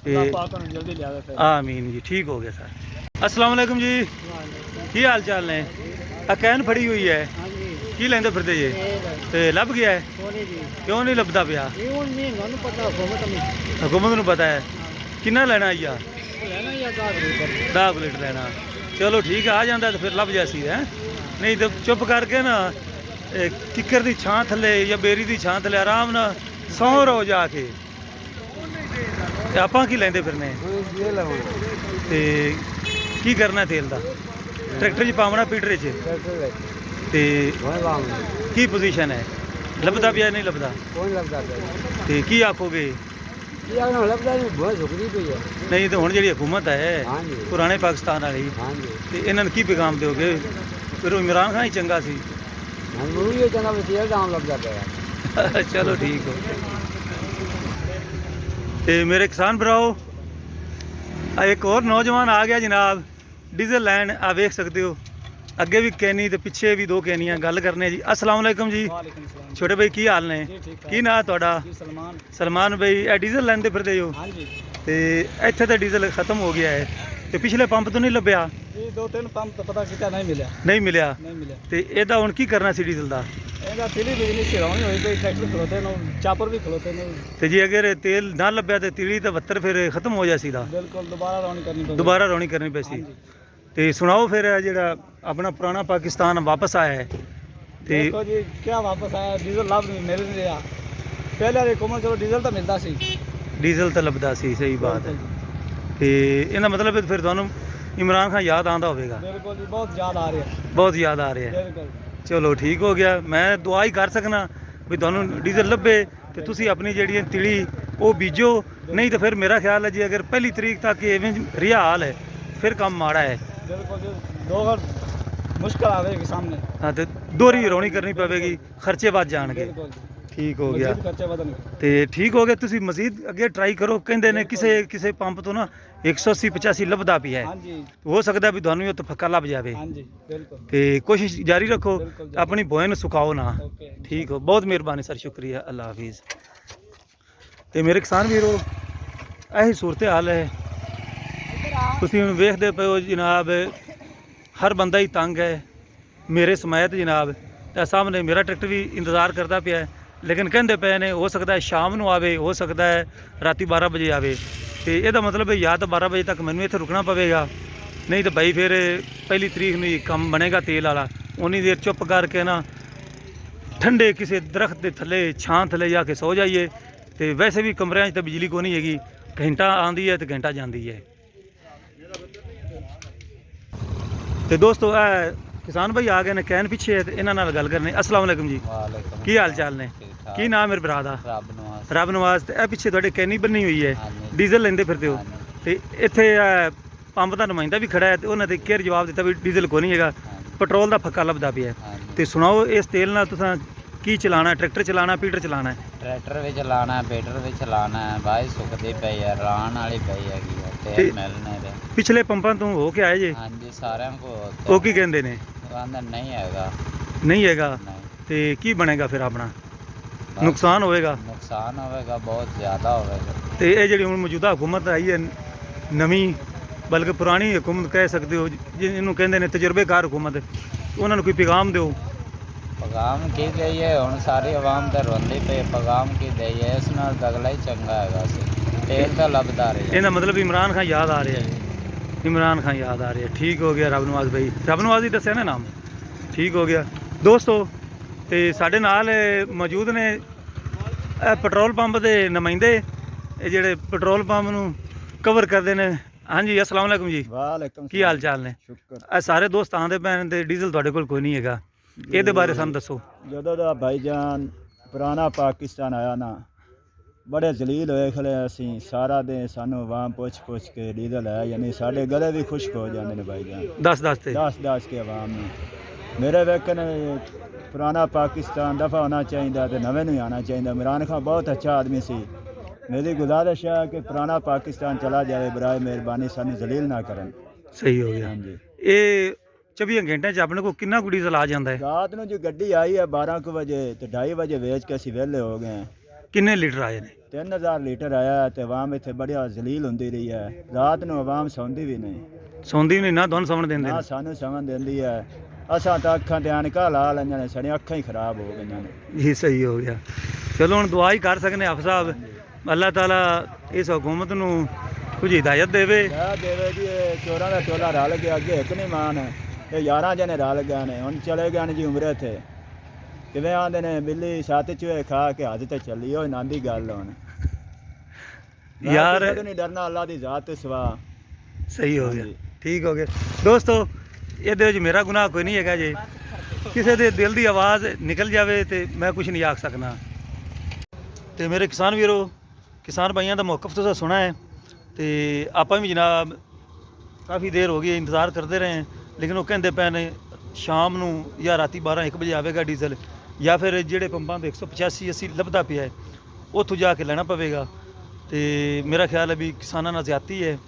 B: ਅੱਲਾਹ ਪਾਕ ਨੂੰ ਜਲਦੀ ਲਿਆਵੇ ਫਿਰ
A: ਆਮੀਨ ਜੀ ਠੀਕ ਹੋ ਗਿਆ ਸਰ ਅਸਲਾਮ ਵਾਲੇਕੁਮ ਜੀ ਕੀ ਹਾਲ ਚਾਲ ਨੇ ਆ ਕੈਨ ਫੜੀ ਹੋਈ ਹੈ
C: ਹਾਂਜੀ
A: ਕੀ ਲੈਂਦੇ ਫਿਰਦੇ ਜੇ ਤੇ ਲੱਭ ਗਿਆ ਹੈ
C: ਸੋਨੇ ਜੀ
A: ਕਿਉਂ ਨਹੀਂ ਲੱਭਦਾ ਪਿਆ
C: ਇਹ ਹੁਣ ਨਹੀਂ ਮੈਨੂੰ ਪਤਾ ਹੁਕੂਮਤ ਨੂੰ
A: ਹਕੂਮਤ ਨੂੰ ਪਤਾ ਹੈ ਕਿੰਨਾ ਲੈਣਾ ਆਈਆ
C: ਲੈਣਾ ਜਾਂ ਕਾਗਜ਼ ਉੱਪਰ
A: 10 ਲੀਟਰ ਲੈਣਾ ਚਲੋ ਠੀਕ ਆ ਜਾਂਦਾ ਤਾਂ ਫਿਰ ਲੱਭ ਜਾਸੀ ਹੈ ਨਹੀਂ ਤਾਂ ਚੁੱਪ ਕਰਕੇ ਨਾ ਇਹ ਕਿੱਕਰ ਦੀ ਛਾਂ ਥੱਲੇ ਜਾਂ ਬੇਰੀ ਦੀ ਛਾਂ ਥੱਲੇ ਆਰਾਮ ਨਾਲ ਸੌਂ ਰਹੋ ਜਾ ਕੇ ਤੇ ਆਪਾਂ ਕੀ ਲੈਂਦੇ ਫਿਰਨੇ
C: ਇਹ ਲਵਾਂ
A: ਤੇ ਕੀ ਕਰਨਾ ਤੇਲ ਦਾ ਟਰੈਕਟਰ 'ਚ ਪਾਵਣਾ ਪੀਟਰੇ 'ਚ
C: ਟਰੈਕਟਰ
A: ਤੇ
C: ਕੋਈ ਲਾਉਂ
A: ਕੀ ਪੋਜੀਸ਼ਨ ਹੈ ਲੱਭਦਾ ਪਿਆ ਨਹੀਂ ਲੱਭਦਾ
C: ਕੋਈ ਲੱਗਦਾ ਪਿਆ
A: ਤੇ ਕੀ ਆਖੋਗੇ
C: ਇਹ ਆਹ ਲੱਭਦਾ ਨਹੀਂ ਬਹੁਤ ਸੁਕਰੀ ਪਈ ਹੈ
A: ਨਹੀਂ ਤੇ ਹੁਣ ਜਿਹੜੀ ਹਕੂਮਤ ਹੈ
C: ਹਾਂਜੀ
A: ਪੁਰਾਣੇ ਪਾਕਿਸਤਾਨ ਵਾਲੀ
C: ਹਾਂਜੀ
A: ਤੇ ਇਹਨਾਂ ਨੂੰ ਕੀ ਪੈਗਾਮ ਦਿਓਗੇ ਫਿਰ ਉਹ ਇਮਰਾਨ ਖਾਨ ਹੀ ਚੰਗਾ ਸੀ
C: ਮੈਨੂੰ ਵੀ ਇਹ ਚੰਗਾ ਵਸੀਆ ਦਾਮ ਲੱਭਦਾ ਪਿਆ
A: ਚਲੋ ਠੀਕ ਹੋ ਤੇ ਮੇਰੇ ਕਿਸਾਨ ਭਰਾਓ ਆ ਇੱਕ ਹੋਰ ਨੌਜਵਾਨ ਆ ਗਿਆ ਜਨਾਬ ਡੀਜ਼ਲ ਲੈਣ ਆ ਵੇਖ ਸਕਦੇ ਹੋ ਅੱਗੇ ਵੀ ਕੈਨੀ ਤੇ ਪਿੱਛੇ ਵੀ 2 ਕੈਨੀਆਂ ਗੱਲ ਕਰਨੇ ਜੀ अस्सलाम वालेकुम जी
B: ਵਾਲੇਕੁਮ ਸਲਾਮ
A: ਛੋਟੇ ਭਾਈ ਕੀ ਹਾਲ ਨੇ
B: ਜੀ ਠੀਕ
A: ਕੀ ਨਾਂ ਤੁਹਾਡਾ
B: ਜੀ ਸਲਮਾਨ
A: ਸਲਮਾਨ ਭਾਈ ਇਹ ਡੀਜ਼ਲ ਲੈਂਦੇ ਫਿਰਦੇ ਹੋ
B: ਹਾਂਜੀ
A: ਤੇ ਇੱਥੇ ਤਾਂ ਡੀਜ਼ਲ ਖਤਮ ਹੋ ਗਿਆ ਹੈ ਤੇ ਪਿਛਲੇ ਪੰਪ ਤੋਂ ਨਹੀਂ ਲੱਭਿਆ
B: ਇਹ 2-3 ਪੰਪ ਤਾਂ ਪਤਾ ਕੀਤਾ ਨਹੀਂ ਮਿਲਿਆ
A: ਨਹੀਂ ਮਿਲਿਆ ਤੇ ਇਹਦਾ ਹੁਣ ਕੀ ਕਰਨਾ ਸੀ ਡੀਜ਼ਲ ਦਾ
B: ਇਹਦਾ ਤੇਲੀ ਬਿਜਲੀ ਚਲਾਉਣੀ ਹੋਈ ਕੋਈ ਟਰੈਕਟਰ ਖਲੋਤੇ ਨੇ ਚਾਪਰ ਵੀ ਖਲੋਤੇ ਨੇ
A: ਤੇ ਜੇ ਅਗਰ ਤੇਲ ਨਾ ਲੱਭਿਆ ਤੇ ਤੀਲੀ ਤਾਂ 72 ਫਿਰ ਖਤਮ ਹੋ ਜਾਸੀ ਦਾ
B: ਬਿਲਕੁਲ ਦੁਬਾਰਾ ਰੌਣੀ ਕਰਨੀ ਪਊਗੀ
A: ਦੁਬਾਰਾ ਰੌਣੀ ਕਰਨੀ ਪੈਸੀ ਤੇ ਸੁਣਾਓ ਫਿਰ ਇਹ ਜਿਹੜਾ ਆਪਣਾ ਪੁਰਾਣਾ ਪਾਕਿਸਤਾਨ ਵਾਪਸ ਆਇਆ ਹੈ ਤੇ
B: ਦੇਖੋ ਜੀ ਕੀ ਵਾਪਸ ਆਇਆ ਡੀਜ਼ਲ ਲੱਭ ਨਹੀਂ ਮਿਲ ਨਹੀਂ ਰਿਹਾ ਪਹਿਲਾਂ ਦੇ ਕੋਮਲ ਚਲੋ ਡੀਜ਼ਲ ਤਾਂ ਮਿਲਦਾ ਸੀ
A: ਡੀਜ਼ਲ ਤਾਂ ਲੱਭਦਾ ਸੀ ਸਹੀ ਬਾਤ ਹੈ ਤੇ ਇਹਦਾ ਮਤਲਬ ਹੈ ਫਿਰ ਤੁਹਾਨੂੰ ਇਮਰਾਨ ਖਾਨ ਯਾਦ ਆਂਦਾ ਹੋਵੇਗਾ
B: ਬਿਲਕੁਲ ਜੀ ਬਹੁਤ ਯਾਦ ਆ ਰਿਹਾ
A: ਬਹੁਤ ਯਾਦ ਆ ਰਿਹਾ ਹੈ
B: ਬਿਲਕੁਲ
A: ਚਲੋ ਠੀਕ ਹੋ ਗਿਆ ਮੈਂ ਦੁਆ ਹੀ ਕਰ ਸਕਣਾ ਵੀ ਤੁਹਾਨੂੰ ਡੀਜ਼ਲ ਲੱਭੇ ਤੇ ਤੁਸੀਂ ਆਪਣੀ ਜਿਹੜੀ ਤਿਲੀ ਉਹ ਬੀਜੋ ਨਹੀਂ ਤਾਂ ਫਿਰ ਮੇਰਾ ਖਿਆਲ ਹੈ ਜੀ ਅਗਰ ਪਹਿਲੀ ਤਰੀਕ ਤੱਕ ਇਵੇਂ ਰਿਹਾ ਹਾਲ ਹੈ ਫਿਰ ਕੰਮ ਮਾੜਾ ਹੈ
B: ਬਿਲਕੁਲ ਜੀ ਦੋ ਵਾਰ ਮੁਸ਼ਕਲ ਆਵੇਗੀ ਸਾਹਮਣੇ
A: ਹਾਂ ਤੇ ਦੋਹਰੀ ਰੌਣੀ ਕਰਨੀ ਪਵੇਗੀ ਖਰਚੇ ਵੱਧ ਜਾਣਗੇ
B: ਬਿਲਕੁਲ
A: ਠੀਕ ਹੋ ਗਿਆ
B: ਮਜ਼ੀਦ ਖਰਚੇ ਵਧਣਗੇ
A: ਤੇ ਠੀਕ ਹੋ ਗਿਆ ਤੁਸੀਂ ਮਜ਼ੀਦ ਅੱਗੇ ਟਰਾਈ ਕਰੋ ਕਹਿੰਦੇ ਨੇ ਕਿਸੇ ਪੰਪ ਤੋਂ ਨਾ 180 85 ਲੱਭਦਾ ਪਿਆ ਹੈ
B: ਹਾਂਜੀ
A: ਹੋ ਸਕਦਾ ਵੀ ਤੁਹਾਨੂੰ ਉਹ ਫੱਕਾ ਲੱਭ ਜਾਵੇ
B: ਹਾਂਜੀ ਬਿਲਕੁਲ
A: ਤੇ ਕੋਸ਼ਿਸ਼ ਜਾਰੀ ਰੱਖੋ
B: ਬਿਲਕੁਲ ਜੀ।
A: ਆਪਣੀ ਬੋਏ ਨੂੰ ਸੁਕਾਓ ਨਾ
B: ਓਕੇ
A: ਠੀਕ ਹੋ ਬਹੁਤ ਮਿਹਰਬਾਨੀ ਸਰ ਸ਼ੁਕਰੀਆ ਅੱਲਾ ਹਾਫਿਜ਼ ਤੇ ਮੇਰੇ ਕਿਸਾਨ ਵੀਰੋ ਇਹੀ ਸੂਰਤ ਹਾਲ ਹੈ ਤੁਸੀਂ ਹੁਣ ਵੇਖਦੇ ਪਏ ਹੋ ਜਨਾਬ ਹਰ ਬੰਦਾ ਹੀ ਤੰਗ ਹੈ ਮੇਰੇ ਸਮੈਤ ਜਨਾਬ ਤੇ ਸਾਹਮਣੇ ਮੇਰਾ ਟਰੈਕਟਰ ਵੀ ਇੰਤਜ਼ਾਰ ਕਰਦਾ ਪਿਆ ਹੈ ਲੇਕਿਨ ਕਹਿੰਦੇ ਪਏ ਨੇ ਹੋ ਸਕਦਾ ਹੈ ਸ਼ਾਮ ਨੂੰ ਆਵੇ ਹੋ ਸਕਦਾ ਹੈ ਰਾਤੀ 12 ਵਜੇ ਆਵੇ ਤੇ ਇਹਦਾ ਮਤਲਬ ਹੈ ਜਾਂ ਤਾਂ 12 ਵਜੇ ਤੱਕ ਮੈਨੂੰ ਇੱਥੇ ਰੁਕਣਾ ਪਵੇਗਾ ਨਹੀਂ ਤਾਂ ਭਾਈ ਫਿਰ ਪਹਿਲੀ ਤਰੀਕ ਨੂੰ ਹੀ ਕੰਮ ਬਣੇਗਾ ਤੇਲ ਵਾਲਾ ਉਨੀ ਦੇਰ ਚੁੱਪ ਕਰਕੇ ਨਾ ਠੰਡੇ ਕਿਸੇ ਦਰਖਤ ਦੇ ਥੱਲੇ ਛਾਂ ਥੱਲੇ ਜਾ ਕੇ ਸੋ ਜਾਈਏ ਤੇ ਵੈਸੇ ਵੀ ਕਮਰਿਆਂ 'ਚ ਤਾਂ ਬਿਜਲੀ ਕੋਈ ਨਹੀਂ ਹੈਗੀ ਘੰਟਾ ਆਉਂਦੀ ਹੈ ਤੇ ਘੰਟਾ ਜਾਂਦੀ ਹੈ ਤੇ ਦੋਸਤੋ ਇਹ ਕਿਸਾਨ ਭਾਈ ਆ ਗਏ ਨੇ ਕਹਿਣ ਪਿੱਛੇ ਤੇ ਇਹਨਾਂ ਨਾਲ ਗੱਲ ਕਰਨੀ अस्सलाम वालेकुम जी
E: ਵਾਲੇਕੁਮ
A: ਕੀ ਹਾਲ ਚਾਲ ਨੇ ਕੀ ਨਾਮ ਮੇਰੇ ਭਰਾ ਦਾ
E: ਰੱਬ ਨਵਾਜ਼
A: ਰੱਬ ਨਵਾਜ਼ ਤੇ ਇਹ ਪਿੱਛੇ ਤੁਹਾਡੇ ਕੈਨੀ ਬੰਨੀ ਹੋਈ ਹੈ
E: ਹਾਂਜੀ।
A: ਡੀਜ਼ਲ ਲੈਂਦੇ ਫਿਰਦੇ ਹੋ
E: ਹਾਂਜੀ।
A: ਤੇ ਇੱਥੇ ਪੰਪ ਦਾ ਨੁਮਾਇੰਦਾ ਵੀ ਖੜਾ ਹੈ ਤੇ ਉਹਨਾਂ ਦੇ ਕੇਅਰ ਜਵਾਬ ਦਿੱਤਾ ਵੀ ਡੀਜ਼ਲ ਕੋਈ ਨਹੀਂ ਹੈਗਾ ਪੈਟਰੋਲ ਦਾ ਫੱਕਾ ਲੱਭਦਾ ਪਿਆ ਹੈ।
E: ਹਾਂਜੀ।
A: ਤੇ ਸੁਣਾਓ ਇਸ ਤੇਲ ਨਾਲ ਤੁਸੀਂ ਕੀ ਚਲਾਣਾ ਟਰੈਕਟਰ ਚਲਾਣਾ ਪੀਟਰ ਚਲਾਣਾ ਹੈ
E: ਟਰੈਕਟਰ ਵੀ ਚਲਾਣਾ ਬੇਟਰ ਵੀ ਚਲਾਣਾ ਹੈ ਬਾਈ ਸੁੱਕਦੀ ਪਈ ਹੈ ਰਾਣ ਵਾਲੀ ਪਈ ਹੈਗੀ ਹੈ
A: ਤੇ-
E: ਤੇਲ ਮਿਲਣੇ ਦੇ
A: ਪਿਛਲੇ ਪੰਪਾਂ ਤੋਂ ਹੋ ਕੇ ਆਏ ਜੇ
E: ਹਾਂਜੀ ਸਾਰਿਆਂ ਕੋ
A: ਉਹ ਕੀ ਕਹਿੰਦੇ ਨੇ
E: ਕਹਿੰਦਾ ਨਹੀਂ ਹੈਗਾ
A: ਨਹੀਂ ਹੈਗਾ
E: ਨਹੀਂ
A: ਤੇ ਕੀ ਬਣੇਗਾ ਫਿਰ ਆਪਣਾ
E: ਬਸ
A: ਨੁਕਸਾਨ ਹੋਵੇਗਾ
E: ਨੁਕਸਾਨ ਹੋਵੇਗਾ ਬਹੁਤ ਜ਼ਿਆਦਾ ਹੋਵੇਗਾ
A: ਤੇ ਇਹ ਜਿਹੜੀ ਹੁਣ ਮੌਜੂਦਾ ਹੁਕੂਮਤ ਆਈ ਹੈ ਨਵੀਂ ਬਲਕਿ ਪੁਰਾਣੀ ਹੁਕੂਮਤ ਕਹਿ ਸਕਦੇ ਹੋ ਜਿਹਨੂੰ ਕਹਿੰਦੇ ਨੇ ਤਜਰਬੇਕਾਰ ਹੁਕੂਮਤ ਉਹਨਾਂ ਨੂੰ ਕੋਈ ਪੈਗਾਮ ਦਿਓ
E: ਪੈਗਾਮ ਕੀ ਦਈਏ ਹੁਣ ਸਾਰੀ ਆਵਾਮ ਤਾਂ ਰੋਂਦੀ ਪਈ ਪੈਗਾਮ ਕੀ ਦਈਏ ਇਸ ਨਾਲ ਦਗਲਾ ਹੀ ਚੰਗਾ ਹੈਗਾ ਸੀ ਤੇਲ ਤਾਂ ਲੱਭਦਾ ਰਿਹਾ
A: ਇਹਦਾ ਮਤਲਬ ਇਮਰਾਨ ਖਾਨ ਯਾਦ ਆ ਰਿਹਾ ਹੈ ਇਮਰਾਨ ਖਾਨ ਯਾਦ ਆ ਰਿਹਾ ਠੀਕ ਹੋ ਗਿਆ ਰੱਬ ਨਵਾਜ਼ ਭਾਈ ਰੱਬ ਨਵਾਜ਼ ਹੀ ਦੱਸਿਆ ਨਾ ਨਾਮ ਠੀਕ ਹੋ ਗਿਆ ਦੋਸਤੋ ਤੇ ਸਾਡੇ ਨਾਲ ਮੌਜੂਦ ਨੇ ਪੈਟਰੋਲ ਪੰਪ ਦੇ ਨੁਮਾਇੰਦੇ, ਇਹ ਜਿਹੜੇ ਪੈਟਰੋਲ ਪੰਪ ਨੂੰ ਕਵਰ ਕਰਦੇ ਨੇ। ਹਾਂਜੀ, अस्सलाम वालेकुम ਜੀ।
B: ਵਾਲੇਕਮ
A: ਕੀ ਹਾਲ ਚਾਲ ਨੇ?
B: ਸ਼ੁਕਰ।
A: ਇਹ ਸਾਰੇ ਦੋਸਤ ਆਉਂਦੇ ਪਏ ਨੇ ਤੇ ਡੀਜ਼ਲ ਤੁਹਾਡੇ ਕੋਲ ਕੋਈ ਨਹੀਂ ਹੈਗਾ, ਇਹਦੇ ਬਾਰੇ ਸਾਨੂੰ ਦੱਸੋ।
B: ਜਦੋਂ ਦਾ ਭਾਈਜਾਨ ਪੁਰਾਣਾ ਪਾਕਿਸਤਾਨ ਆਇਆ ਨਾ, ਬੜੇ ਜਲੀਲ ਹੋਏ ਖਲੇ ਅਸੀਂ। ਸਾਰਾ ਦਿਨ ਸਾਨੂੰ ਆਵਾਮ ਪੁੱਛ ਕੇ ਡੀਜ਼ਲ ਆਇਆ, ਯਾਨੀ ਸਾਡੇ ਗਲੇ ਵੀ ਖੁਸ਼ਕ ਹੋ ਜਾਂਦੇ ਨੇ ਭਾਈਜਾਨ।
A: ਦੱਸ ਤੇ
B: ਦੱਸ ਕੇ ਆਵਾਮ ਨੂੰ ਮੇਰੇ ਵੇਖਣ ਪੁਰਾਣਾ ਪਾਕਿस्तान दफ़ा होना चाहिए तो नवे नहीं आना चाहिए। इमरान खान बहुत अच्छा आदमी सी। मेरी गुजारिश है कि पुराना पाकिस्तान चला जाए, बराए मेहरबानी सानू जलील ना करन।
A: ਸਹੀ ਹੋ ਗਿਆ।
B: हाँ जी,
A: ਇਹ 24 ਘੰਟਿਆਂ ਚ ਆਪਣੇ ਕੋਲ ਕਿੰਨਾ ਕੁ ਡੀਜ਼ਲ ਆ ਜਾਂਦਾ ਹੈ?
B: रात ਨੂੰ जो गड्डी आई है 12 बजे तो 2:30 बजे वेच के असी वेले हो गए हैं।
A: ਕਿੰਨੇ ਲੀਟਰ ਆਏ ਨੇ?
B: 3000 लीटर आया है तो आवाम इतने बढ़िया जलील होंदी रही है। रात ਨੂੰ आवाम सौंदी भी नहीं,
A: ਸੌਂਦੀ ਨਹੀਂ ਨਾ, ਤੁਹਾਨੂੰ ਸਮਝ ਦਿੰਦੇ
B: ना
A: ਨੇ।
B: सानू समझ देंदी है। असां तो अखां ते ऐनकां ला लईਆਂ ने, साਡੀਆਂ ਅੱਖਾਂ ही खराब हो गईਆਂ ने।
A: ਇਹ ਸਹੀ ਹੋ ਗਿਆ। ਚਲੋ ਹੁਣ ਦੁਆ ਹੀ ਕਰ ਸਕਨੇ ਹਾਫਿਜ਼ ਸਾਹਿਬ, ਅੱਲਾਹ ਤਾਲਾ ਇਸ ਹਕੂਮਤ ਨੂੰ ਕੁਝ ਹਿਦਾਇਤ ਦੇਵੇ।
B: ਲੈ ਦੇਵੇ ਜੀ, ਇਹ ਚੋਰਾਂ ਦਾ ਟੋਲਾ ਰਲ ਗਿਆ, ਅੱਗੇ ਇੱਕ ਨਹੀਂ ਮਾਨ, ਇਹ 11 ਜਣੇ ਰਲ ਗਏ ਨੇ। ਹੁਣ ਚਲੇ ਗਏ ਨੇ ਜੀ ਉਮਰੇ ਤੇ, ਕਿਵੇਂ ਆਂਦੇ ਨੇ ਬਿੱਲੀ ਛੱਤ ਚੂਹੇ ਖਾ ਕੇ ਹੱਜ ਤੇ ਚੱਲੀ। ਉਹ ਨਾਂ ਦੀ ਗੱਲ ਹੁਣ
A: ਯਾਰ
B: ਨਹੀਂ ਡਰਨਾ ਅੱਲਾ ਦੀ ਜ਼ਾਤ ਤੋਂ ਸਿਵਾ।
A: ਸਹੀ ਹੋ ਗਿਆ,
B: ਹਾਂਜੀ।
A: ਠੀਕ ਹੋ ਗਿਆ। ਦੋਸਤੋ ਇਹਦੇ ਵਿੱਚ ਮੇਰਾ ਗੁਨਾਹ ਕੋਈ ਨਹੀਂ ਹੈਗਾ ਜੀ, ਕਿਸੇ ਦੇ ਦਿਲ ਦੀ ਆਵਾਜ਼ ਨਿਕਲ ਜਾਵੇ ਤੇ ਮੈਂ ਕੁਝ ਨਹੀਂ ਆਖ ਸਕਦਾ। ਤੇ ਮੇਰੇ ਕਿਸਾਨ ਵੀਰੋ, ਕਿਸਾਨ ਭਾਈਆਂ ਦਾ ਮੌਕਫ ਤੁਸੀਂ ਸੁਣਾ ਹੈ ਤੇ ਆਪਾਂ ਵੀ ਜਨਾਬ ਕਾਫੀ ਦੇਰ ਹੋ ਗਈ ਇੰਤਜ਼ਾਰ ਕਰਦੇ ਰਹੇ, ਲੇਕਿਨ ਉਹ ਕਹਿੰਦੇ ਪਏ ਨੇ ਸ਼ਾਮ ਨੂੰ ਜਾਂ ਰਾਤੀ 12-1 ਵਜੇ ਆਵੇਗਾ ਡੀਜ਼ਲ, ਜਾਂ ਫਿਰ ਜਿਹੜੇ ਪੰਪਾਂ ਦੇ 185-80 ਲੱਭਦਾ ਪਿਆ ਹੈ ਉੱਥੋਂ ਜਾ ਕੇ ਲੈਣਾ ਪਵੇਗਾ। ਤੇ ਮੇਰਾ ਖਿਆਲ ਹੈ ਵੀ ਕਿਸਾਨਾਂ ਨਾਲ ਜ਼ਿਆਦਤੀ ਹੈ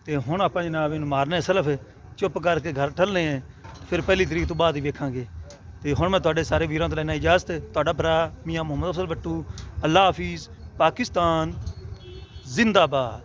A: ਤੇ ਹੁਣ ਆਪਾਂ ਜਨਾਬ ਇਹਨੂੰ ਮਾਰਨਾ ਸਲਫ, ਚੁੱਪ ਕਰਕੇ ਘਰ ਠੱਲਨੇ ਹੈ, ਫਿਰ 1 ਤਰੀਕ ਤੋਂ ਬਾਅਦ ਹੀ ਵੇਖਾਂਗੇ। ਤੇ ਹੁਣ ਮੈਂ ਤੁਹਾਡੇ ਸਾਰੇ ਵੀਰਾਂ ਤੋਂ ਲੈਣਾ ਇਜਾਜ਼ਤ। ਤੁਹਾਡਾ ਭਰਾ ਮੀਆਂ ਮੁਹੰਮਦ ਅਫਜ਼ਲ ਬੱਟੂ। ਅੱਲਾ ਹਾਫਿਜ਼। ਪਾਕਿਸਤਾਨ ਜ਼ਿੰਦਾਬਾਦ।